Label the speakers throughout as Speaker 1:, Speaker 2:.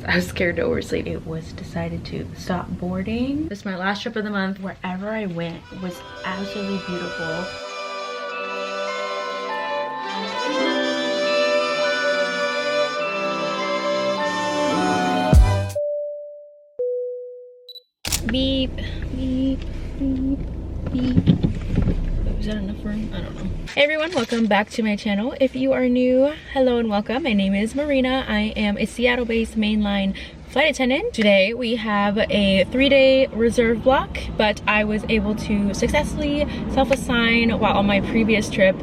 Speaker 1: I was scared to oversleep. It was decided to stop boarding. This is my last trip of the month. Wherever I went was absolutely beautiful. Beep, beep, beep, beep. Is that enough room? I don't know. Hey everyone, welcome back to my channel. If you are new, hello and welcome. My name is Marina. I am a Seattle-based mainline flight attendant. Today we have a 3-day reserve block, but I was able to successfully self-assign while on my previous trip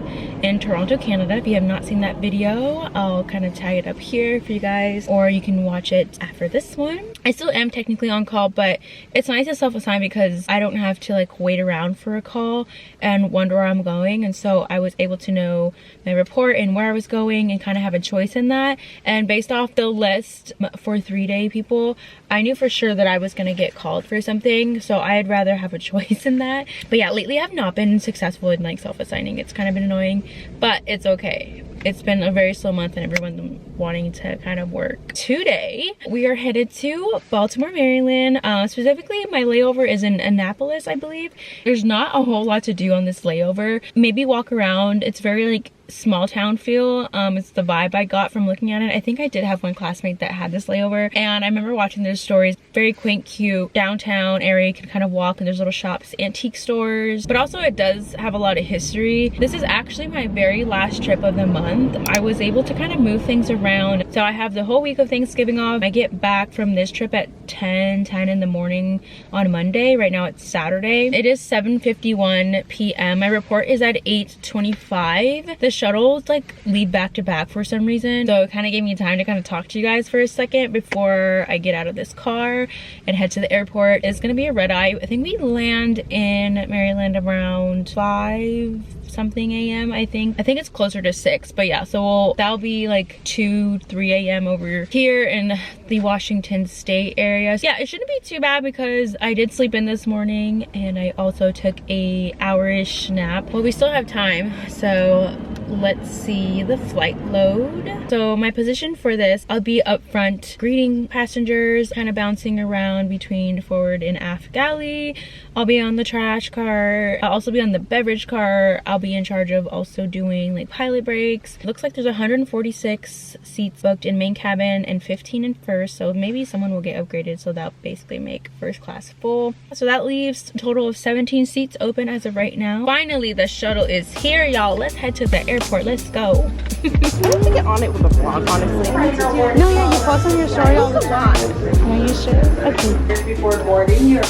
Speaker 1: in Toronto, Canada. If you have not seen that video, I'll kind of tag it up here for you guys, or you can watch it after this one. I still am technically on call, but it's nice to self-assign because I don't have to like wait around for a call and wonder where I'm going. And so I was able to know my report and where I was going and kind of have a choice in that. And based off the list for 3-day people, I knew for sure that I was gonna get called for something, so I'd rather have a choice in that. But yeah, lately I've not been successful in like self-assigning. It's kind of been annoying, but it's okay. It's been a very slow month and everyone's wanting to kind of work. Today, we are headed to Baltimore, Maryland. Specifically, my layover is in Annapolis, I believe. There's not a whole lot to do on this layover. Maybe walk around. It's very like small town feel. It's the vibe I got from looking at it. I think I did have one classmate that had this layover, and I remember watching their stories. Very quaint, cute downtown area. You can kind of walk and there's little shops, antique stores, but also it does have a lot of history. This is actually my very last trip of the month. I was able to kind of move things around, so I have the whole week of Thanksgiving off. I get back from this trip at 10 in the morning on Monday. Right now it's Saturday. It is 7:51 p.m. My report is at 8:25. The shuttles like leave back to back for some reason, so it kind of gave me time to kind of talk to you guys for a second before I get out of this car and head to the airport. It's gonna be a red eye. I think we land in Maryland around 5 something a.m. I think it's closer to 6, but yeah, so that'll be like 2-3 a.m. over here in the Washington State area. So yeah, it shouldn't be too bad because I did sleep in this morning and I also took a hour-ish nap. Well, we still have time, so let's see the flight load. So my position for this, I'll be up front greeting passengers, kind of bouncing around between forward and aft galley. I'll be on the trash car. I'll also be on the beverage car. I'll be in charge of also doing like pilot breaks. Looks like there's 146 seats booked in main cabin and 15 in first, so maybe someone will get upgraded, so that'll basically make first class full. So that leaves a total of 17 seats open as of right now. Finally, the shuttle is here, y'all. Let's head to the airport. Let's go.
Speaker 2: I need to get on it with a vlog, honestly. No, yeah, you post on your story all the time. Are you sure? Okay.
Speaker 3: Just before boarding, you're...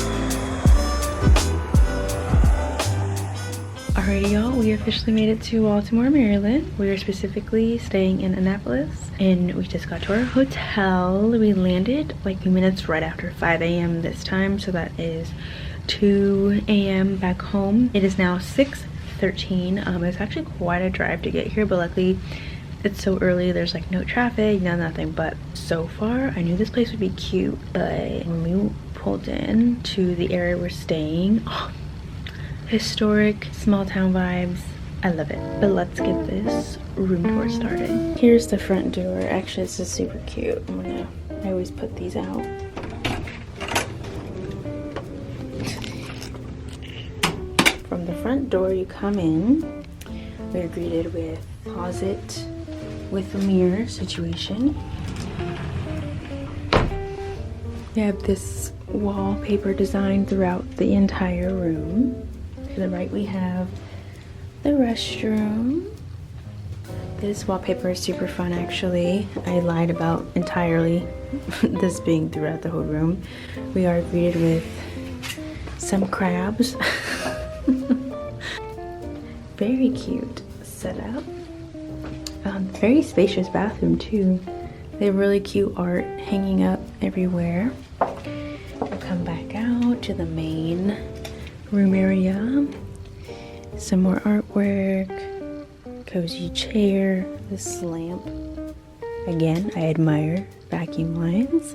Speaker 1: Alrighty, y'all, we officially made it to Baltimore, Maryland. We are specifically staying in Annapolis, and we just got to our hotel. We landed like a few minutes right after 5 a.m. this time, so that is 2 a.m. back home. It is now 6:13. It's actually quite a drive to get here, but luckily it's so early, there's like no traffic, nothing. But so far I knew this place would be cute, but when we pulled in to the area we're staying, historic small town vibes. I love it. But let's get this room tour started. Here's the front door. Actually, this is super cute. I always put these out. From the front door you come in, we're greeted with a closet with a mirror situation. We have this wallpaper design throughout the entire room. To the right we have the restroom. This wallpaper is super fun actually. I lied about entirely this being throughout the whole room. We are greeted with some crabs. Very cute setup. Very spacious bathroom too. They have really cute art hanging up everywhere. We'll come back out to the main room area. Some more artwork, cozy chair, this lamp. Again, I admire vacuum lines.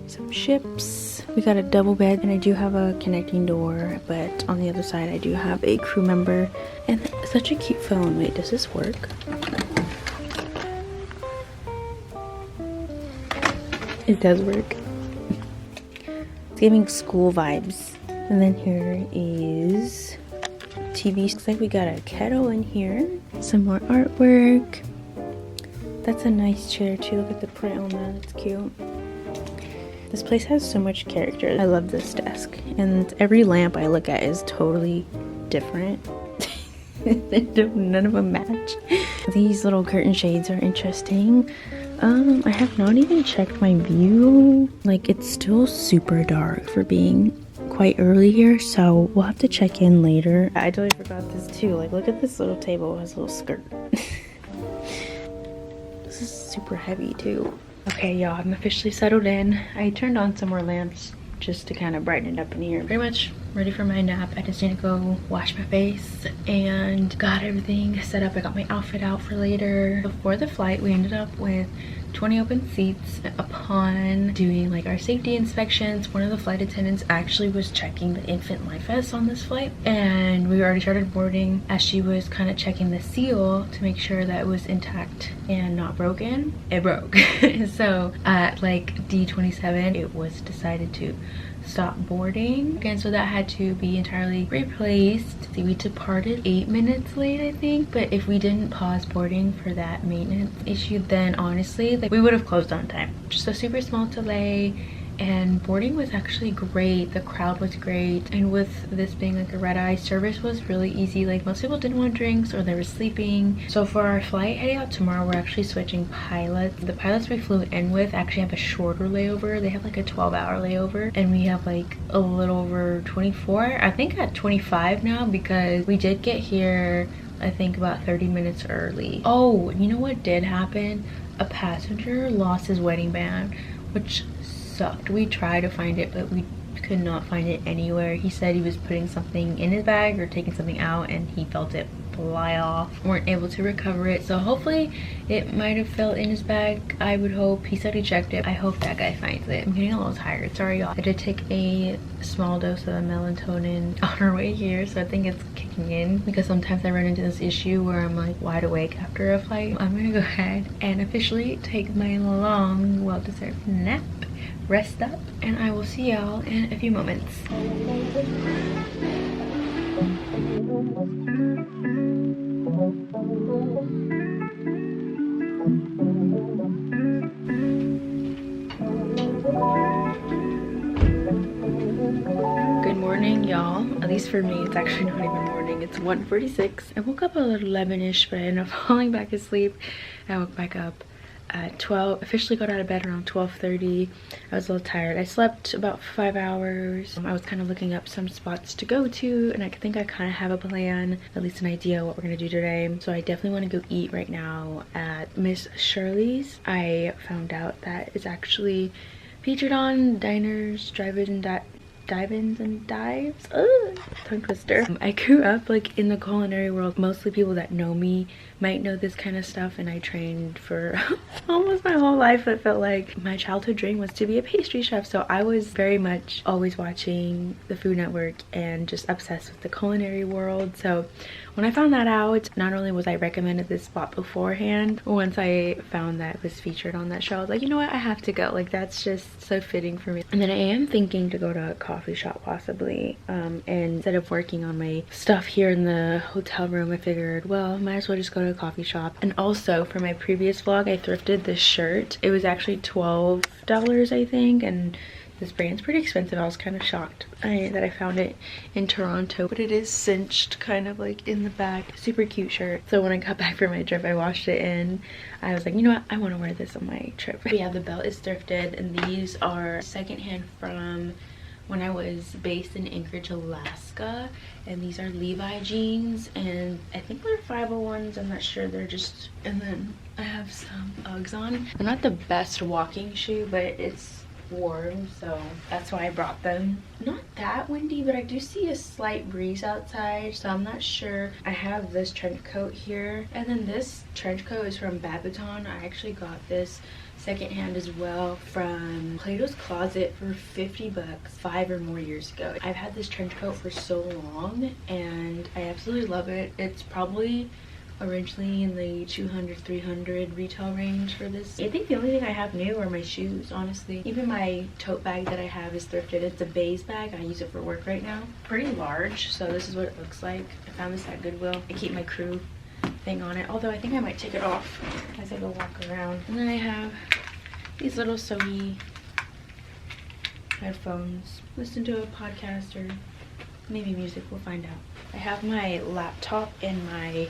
Speaker 1: Some ships. We got a double bed, and I do have a connecting door, but on the other side I do have a crew member and such a cute phone. Wait, does this work? It does work. It's giving school vibes. And then here is TV. Looks like we got a kettle in here. Some more artwork. That's a nice chair too. Look at the print on that. It's cute. This place has so much character. I love this desk. And every lamp I look at is totally different. None of them match. These little curtain shades are interesting. I have not even checked my view. Like, it's still super dark for being quite early here, so we'll have to check in later. I totally forgot this too. Like, look at this little table. It has a little skirt. This is super heavy too. Okay, y'all, I'm officially settled in. I turned on some more lamps just to kind of brighten it up in here. Pretty much ready for my nap. I just need to go wash my face and got everything set up. I got my outfit out for later. Before the flight, we ended up with 20 open seats. Upon doing like our safety inspections, one of the flight attendants actually was checking the infant life vest on this flight, and we already started boarding. As she was kind of checking the seal to make sure that it was intact and not broken, it broke. So at like D27 it was decided to stop boarding, and so that had to be entirely replaced. See, we departed 8 minutes late, I think, but if we didn't pause boarding for that maintenance issue, then honestly, like, we would have closed on time. Just a super small delay, and boarding was actually great. The crowd was great, and with this being like a red-eye, service was really easy. Like, most people didn't want drinks or they were sleeping. So for our flight heading out tomorrow, we're actually switching pilots. The pilots we flew in with actually have a shorter layover. They have like a 12-hour layover, and we have like a little over 24, I think at 25 now, because we did get here I think about 30 minutes early. Oh, you know what did happen? A passenger lost his wedding band, which sucked. We tried to find it, but we could not find it anywhere. He said he was putting something in his bag or taking something out, and he felt it fly off. Weren't able to recover it, so hopefully it might have fell in his bag. I would hope. He said he checked it. I hope that guy finds it. I'm getting a little tired, sorry y'all. I did take a small dose of melatonin on our way here, so I think it's kicking in, because sometimes I run into this issue where I'm like wide awake after a flight. I'm gonna go ahead and officially take my long, well-deserved nap, rest up, and I will see y'all in a few moments. Good morning, y'all. At least for me, it's actually not even morning. It's 1:46. I woke up at 11ish, but I ended up falling back asleep. I woke back up at 12. Officially got out of bed around 12:30. I was a little tired. I slept about 5 hours. I was kind of looking up some spots to go to, and I think I kind of have a plan, at least an idea what we're gonna do today. So I definitely want to go eat right now at Miss Shirley's. I found out that it's actually featured on Diners, Dive-ins and Dives. Ugh, tongue twister. I grew up like in the culinary world. Mostly people that know me might know this kind of stuff, and I trained for almost my whole life. It felt like my childhood dream was to be a pastry chef, so I was very much always watching the Food Network and just obsessed with the culinary world. So when I found that out, not only was I recommended this spot beforehand, once I found that it was featured on that show, I was like, you know what, I have to go. Like, that's just so fitting for me. And then I am thinking to go to a coffee shop possibly, and instead of working on my stuff here in the hotel room, I figured, well, might as well just go to a coffee shop. And also for my previous vlog, I thrifted this shirt. It was actually $12, I think, and this brand's pretty expensive. I was kind of shocked that I found it in Toronto, but it is cinched kind of like in the back. Super cute shirt. So when I got back from my trip, I washed it in. I was like, you know what, I want to wear this on my trip. But yeah, the belt is thrifted, and these are secondhand from when I was based in Anchorage, Alaska. And these are Levi jeans, and I think they're 501s. I'm not sure. They're just, and then I have some Uggs on. They're not the best walking shoe, but it's warm, so that's why I brought them. Not that windy, but I do see a slight breeze outside, so I'm not sure. I have this trench coat here, and then this trench coat is from Babaton. I actually got this secondhand as well from Plato's Closet for 50 bucks 5 or more years ago. I've had this trench coat for so long, and I absolutely love it. It's probably originally in the 200, 300 retail range for this. I think the only thing I have new are my shoes, honestly. Even my tote bag that I have is thrifted. It's a beige bag. I use it for work right now. Pretty large, so this is what it looks like. I found this at Goodwill. I keep my crew thing on it, although I think I might take it off as I go walk around. And then I have these little Sony headphones. Listen to a podcast or maybe music, we'll find out. I have my laptop and my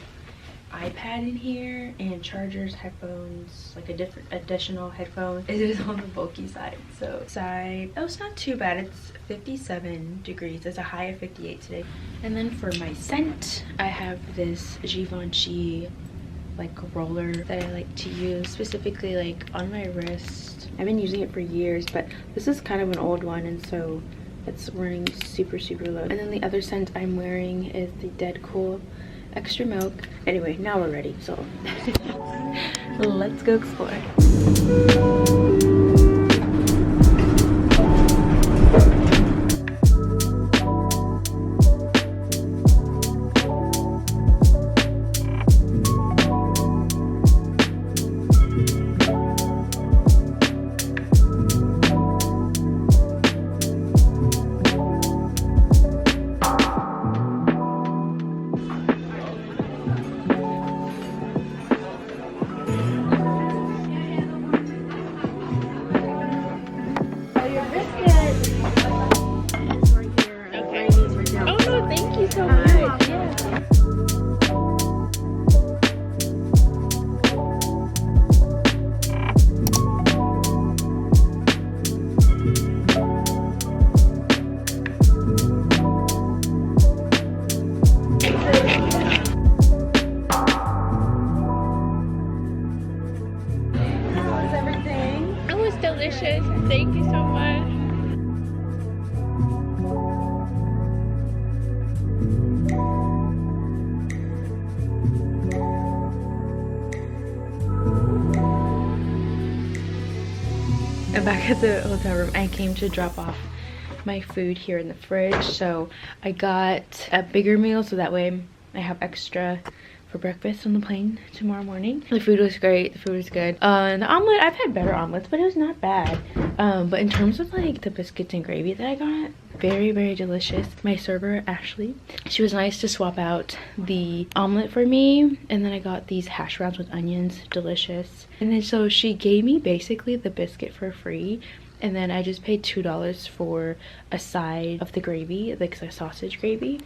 Speaker 1: iPad in here, and chargers, headphones, like a different additional headphone. It is on the bulky side, so oh, it's not too bad. It's 57 degrees. It's a high of 58 today. And then for my scent, I have this Givenchy like roller that I like to use, specifically like on my wrist. I've been using it for years, but this is kind of an old one, and so it's running super low. And then the other scent I'm wearing is the Dead Cool Extra Milk. Anyway, now we're ready, so let's go explore. Delicious. Thank you so much. I'm back at the hotel room. I came to drop off my food here in the fridge, so I got a bigger meal so that way I have extra for breakfast on the plane tomorrow morning. The food was great. The food was good. The omelet, I've had better omelets, but it was not bad. But in terms of like the biscuits and gravy that I got, very delicious. My server, Ashley, she was nice to swap out the omelet for me, and then I got these hash browns with onions, delicious. And then so she gave me basically the biscuit for free, and then I just paid $2 for a side of the gravy, like the sausage gravy.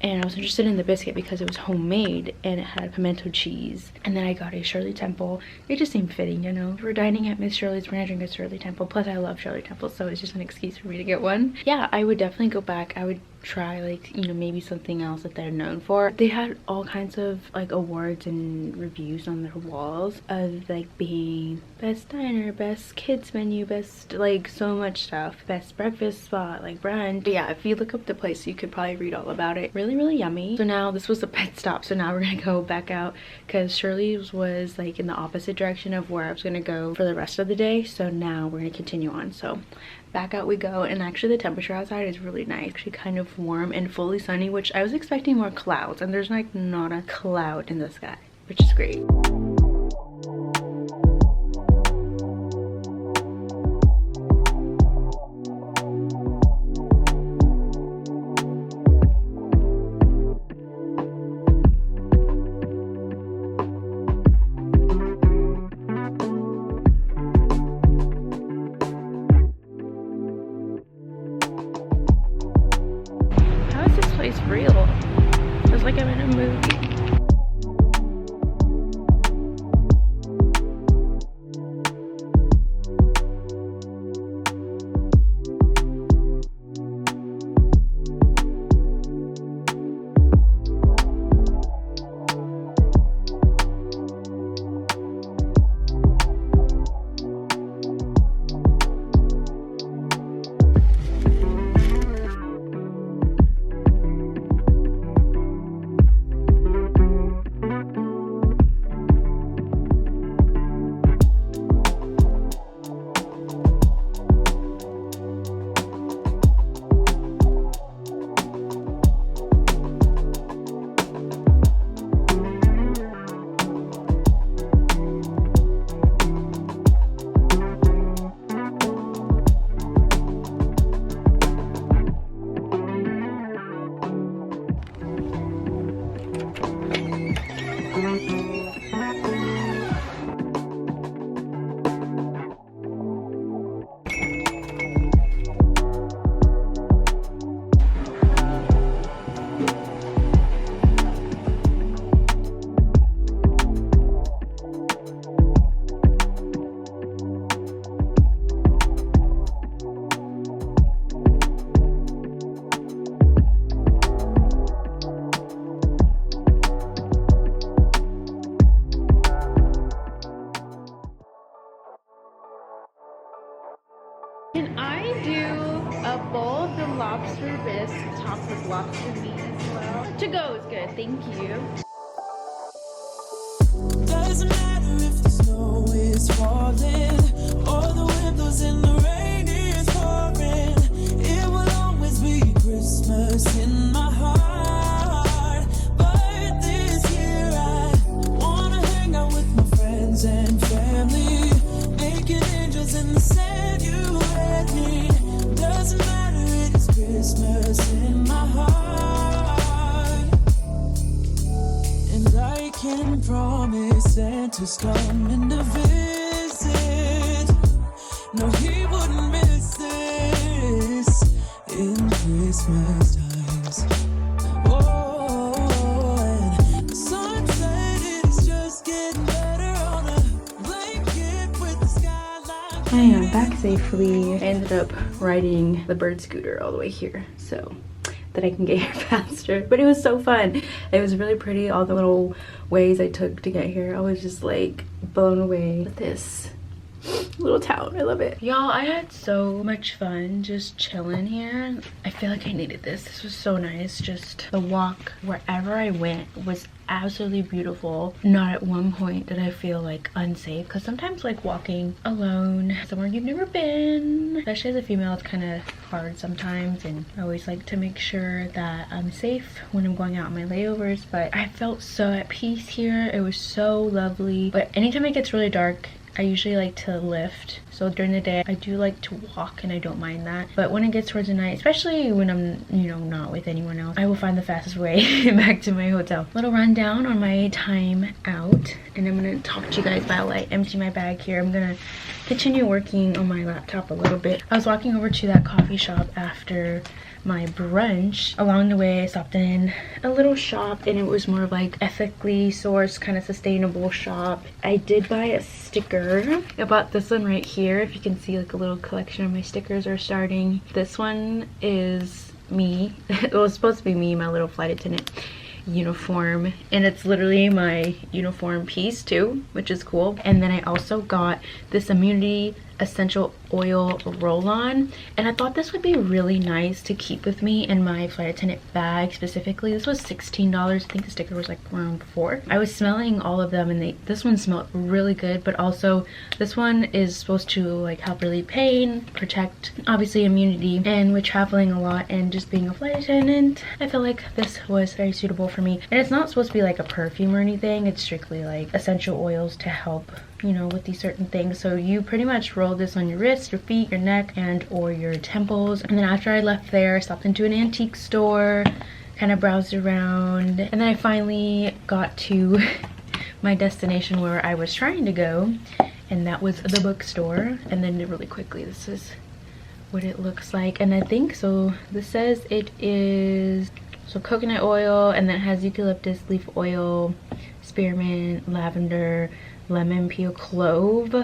Speaker 1: And I was interested in the biscuit because it was homemade and it had pimento cheese. And then I got a Shirley Temple. It just seemed fitting, you know. We're dining at Miss Shirley's, we're gonna drink a Shirley Temple. Plus I love Shirley Temple, so it's just an excuse for me to get one. Yeah, I would definitely go back. I would try like, you know, maybe something else that they're known for. They had all kinds of like awards and reviews on their walls of like being best diner, best kids menu, best like so much stuff, best breakfast spot, like brunch. But yeah, if you look up the place you could probably read all about it. Really yummy. So now this was the pit stop, so now we're gonna go back out because Shirley's was like in the opposite direction of where I was gonna go for the rest of the day, so now we're gonna continue on. So back out we go, and actually the temperature outside is really nice, actually kind of warm and fully sunny, which I was expecting more clouds, and there's like not a cloud in the sky, which is great. It's real. It's like I'm in a movie.
Speaker 2: Can I do a bowl of the lobster bisque topped with lobster meat as well?
Speaker 1: To go is good, thank you.
Speaker 3: Doesn't matter if the snow is falling or the windows in the rain is pouring. It will always be Christmas in my heart. But this year I wanna hang out with my friends and family, making angels in the sand. You and me. Doesn't matter, it is Christmas in my heart. And I can promise Santa's coming to visit. No, he wouldn't miss this in Christmas times. Oh, and the sunset is just getting better on a blanket with the skyline.
Speaker 1: I am back safely. I ended up riding the bird scooter all the way here so that I can get here faster, but it was so fun. It was really pretty, all the little ways I took to get here. I was just like blown away with this little town. I love it. Y'all, I had so much fun just chilling here. I feel like I needed this. This was so nice. Just the walk wherever I went was absolutely beautiful. Not at one point did I feel like unsafe, because sometimes like walking alone somewhere you've never been, especially as a female, it's kind of hard sometimes, and I always like to make sure that I'm safe when I'm going out on my layovers. But I felt so at peace here. It was so lovely. But anytime it gets really dark, I usually like to lift. So during the day I do like to walk, and I don't mind that. But when it gets towards the night, especially when I'm, you know, not with anyone else, I will find the fastest way back to my hotel. Little rundown on my time out, and I'm gonna talk to you guys while I empty my bag here. I'm gonna continue working on my laptop a little bit. I was walking over to that coffee shop after my brunch. Along the way I stopped in a little shop, and it was more of like ethically sourced, kind of sustainable shop. I did buy a sticker. I bought this one right here. If you can see, like a little collection of my stickers are starting. This one is me. It was supposed to be me, my little flight attendant uniform, and it's literally my uniform piece too, which is cool. And then I also got this immunity essential oil roll-on, and I thought this would be really nice to keep with me in my flight attendant bag. Specifically, this was $16. I think the sticker was like around $4. I was smelling all of them, and this one smelled really good, but also this one is supposed to like help relieve pain, protect obviously immunity, and with traveling a lot and just being a flight attendant, I feel like this was very suitable for me. And it's not supposed to be like a perfume or anything, it's strictly like essential oils to help, you know, with these certain things. So you pretty much roll this on your wrists, your feet, your neck, and or your temples. And then after I left there, I stopped into an antique store, kind of browsed around, and then I finally got to my destination where I was trying to go, and that was the bookstore. And then really quickly, this is what it looks like. And I think so this says it is so coconut oil, and then it has eucalyptus leaf oil, spearmint, lavender, lemon peel, clove,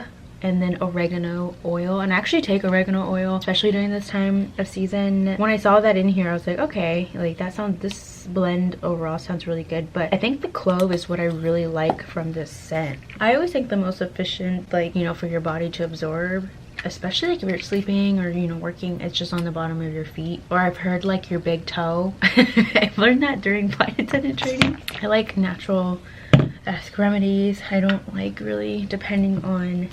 Speaker 1: and then oregano oil. And I actually take oregano oil, especially during this time of season. When I saw that in here, I was like, okay, like this blend overall sounds really good. But I think the clove is what I really like from this scent. I always think the most efficient, like, you know, for your body to absorb, especially like if you're sleeping or, you know, working, it's just on the bottom of your feet. Or I've heard like your big toe. I've learned that during flight attendant training. I like natural remedies. I don't like really depending on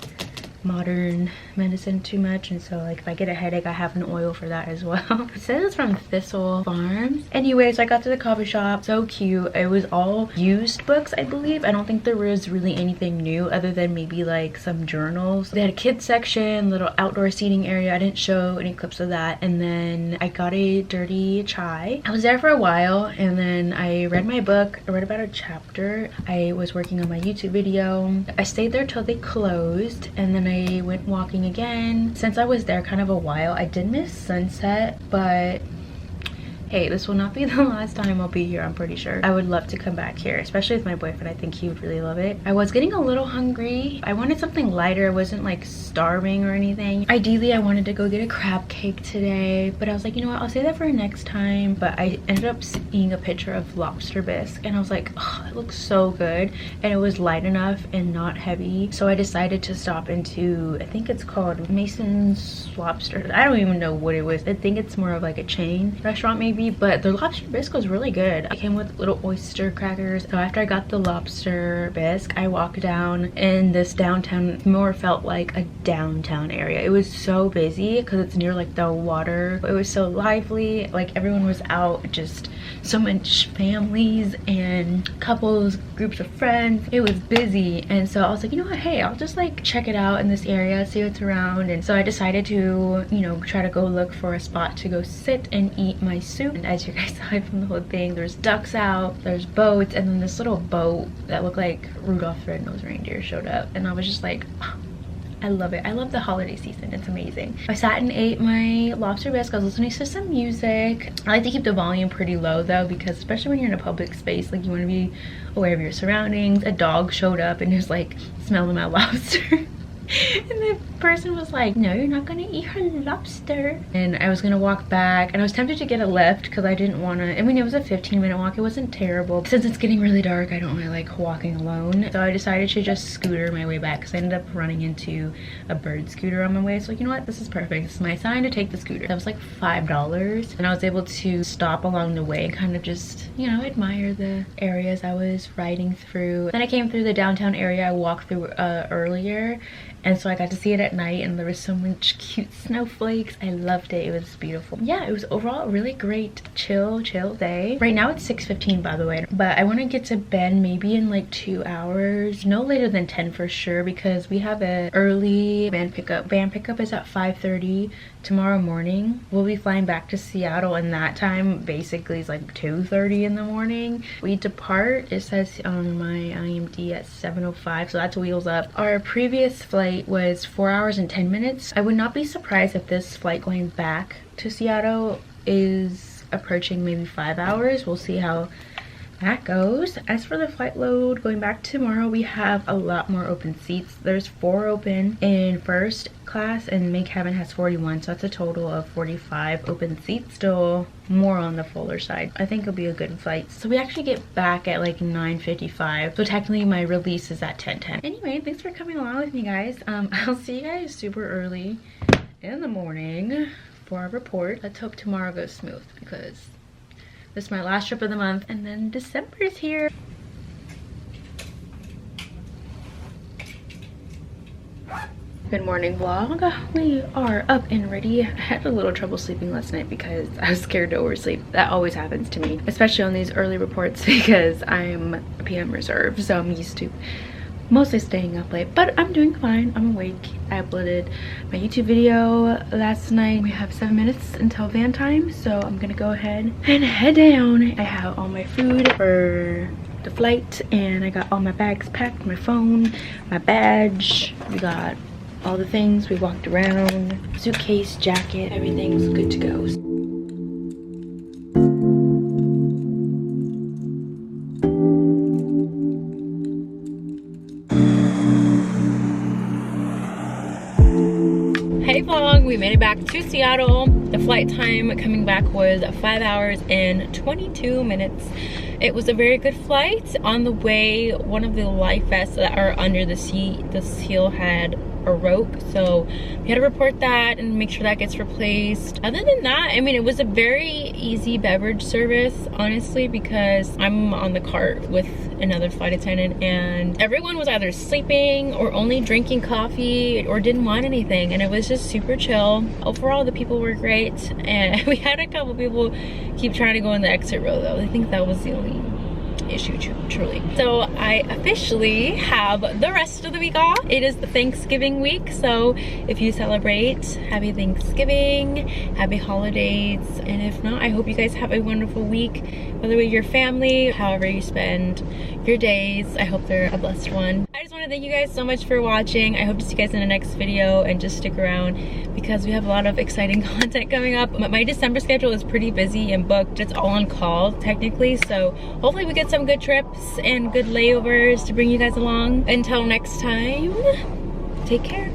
Speaker 1: modern medicine too much, and so like if I get a headache, I have an oil for that as well. It says it's from Thistle Farms. Anyways, I got to the coffee shop. So cute. It was all used books, I believe. I don't think there was really anything new other than maybe like some journals. They had a kids section, little outdoor seating area. I didn't show any clips of that. And then I got a dirty chai. I was there for a while, and then I read my book. I read about a chapter. I was working on my YouTube video. I stayed there till they closed, and then I went walking again. Since I was there kind of a while, I did miss sunset, but hey, this will not be the last time I'll be here, I'm pretty sure. I would love to come back here, especially with my boyfriend. I think he would really love it. I was getting a little hungry. I wanted something lighter. I wasn't like starving or anything. Ideally, I wanted to go get a crab cake today, but I was like, you know what, I'll save that for next time. But I ended up seeing a picture of lobster bisque and I was like, oh, it looks so good. And it was light enough and not heavy. So I decided to stop into, I think it's called Mason's Lobster. I don't even know what it was. I think it's more of like a chain restaurant maybe, but the lobster bisque was really good. It came with little oyster crackers. So after I got the lobster bisque, I walked down in this downtown, more felt like a downtown area. It was so busy because it's near like the water. It was so lively, like everyone was out, just so much families and couples, groups of friends. It was busy, and so I was like, you know what, hey, I'll just like check it out in this area, see what's around. And so I decided to, you know, try to go look for a spot to go sit and eat my soup. And as you guys saw from the whole thing, there's ducks out, there's boats, and then this little boat that looked like Rudolph the Red-Nosed Reindeer showed up, and I was just like, oh, I love it. I love the holiday season. It's amazing. I sat and ate my lobster bisque. I was listening to some music. I like to keep the volume pretty low though, because especially when you're in a public space, like you want to be aware of your surroundings. A dog showed up and was like smelling my lobster. And the person was like, no, you're not gonna eat her lobster. And I was gonna walk back, and I was tempted to get a lift because I didn't want to. I mean, it was a 15-minute walk. It wasn't terrible. Since it's getting really dark, I don't really like walking alone. So I decided to just scooter my way back because I ended up running into a bird scooter on my way. So like, you know what? This is perfect. This is my sign to take the scooter. That was like $5. And I was able to stop along the way and kind of just, you know, admire the areas I was riding through. Then I came through the downtown area I walked through earlier. And so I got to see it at night, and there was so much cute snowflakes. I loved it. It was beautiful. Yeah, it was overall a really great chill day. Right now it's 6:15, by the way, but I want to get to bed maybe in like 2 hours, no later than 10 for sure, because we have an early van pickup. Van pickup is at 5:30 tomorrow morning. We'll be flying back to Seattle, and that time basically is like 2:30 in the morning. We depart, it says on my IMD, at 7:05, so that's wheels up. Our previous flight was 4 hours and 10 minutes. I would not be surprised if this flight going back to Seattle is approaching maybe 5 hours. We'll see how that goes. As for the flight load going back tomorrow, we have a lot more open seats. There's 4 open in first class, and main cabin has 41, so that's a total of 45 open seats. Still more on the fuller side. I think it'll be a good flight. So we actually get back at like 9:55, so technically my release is at 10:10. Anyway, thanks for coming along with me, guys. I'll see you guys super early in the morning for our report. Let's hope tomorrow goes smooth, because this is my last trip of the month, and then December's here. Good morning, vlog. We are up and ready. I had a little trouble sleeping last night because I was scared to oversleep. That always happens to me, especially on these early reports, because I'm a PM reserve, so I'm used to mostly staying up late, but I'm doing fine. I'm awake. I uploaded my YouTube video last night. We have 7 minutes until van time, so I'm gonna go ahead and head down. I have all my food for the flight, and I got all my bags packed, my phone, my badge. We got all the things. We walked around, suitcase, jacket, everything's good to go. Hey vlog, we made it back to Seattle. The flight time coming back was 5 hours and 22 minutes. It was a very good flight. On the way, one of the life vests that are under the seat, the seal had a rope, so we had to report that and make sure that gets replaced. Other than that, I mean, it was a very easy beverage service, honestly, because I'm on the cart with another flight attendant, and everyone was either sleeping or only drinking coffee or didn't want anything, and it was just super chill. Overall, the people were great, and we had a couple people keep trying to go in the exit row though. I think that was the only issue, truly. So I officially have the rest of the week off. It is Thanksgiving week, so if you celebrate, happy Thanksgiving, happy holidays, and if not, I hope you guys have a wonderful week, whether with your family, however you spend your days. I hope they're a blessed one. I just want want to thank you guys so much for watching. I hope to see you guys in the next video, and just stick around because we have a lot of exciting content coming up. My December schedule is pretty busy and booked. It's all on call technically, so hopefully we get some good trips and good layovers to bring you guys along. Until next time, take care.